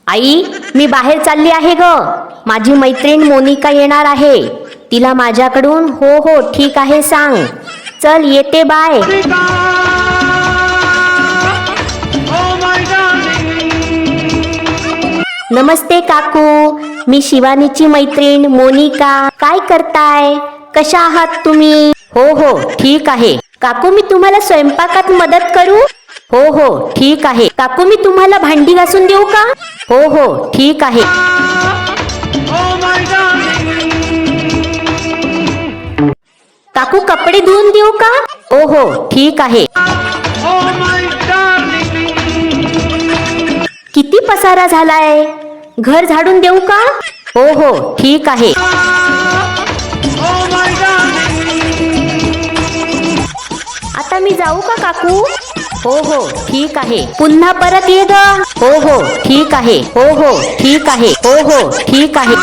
आई, मी बाहेर चालली आहे ग. माझी मैत्रीण मोनिका येणार आहे. तिला माझ्याकडून हो हो ठीक आहे सांग. चल येते, बाय. नमस्ते काकू, मी शिवानीची मैत्रीण मोनिका. काय करताय? कशा आहात तुम्ही? हो हो ठीक आहे. काकू, मी तुम्हाला स्वयंपाकात मदत करू? हो हो ठीक आहे. काकू, मी तुम्हाला भांडी घासून देऊ का? हो हो ठीक आहे. काकू, कपडे धुवून देऊ का? हो हो ठीक आहे. किती पसारा झालाय, घर झाडून देऊ का? हो हो ठीक आहे. आता मी जाऊ का काकू? हो हो ठीक आहे. पुन्हा परत ये ग. हो हो ठीक आहे. हो हो ठीक आहे. हो हो ठीक आहे.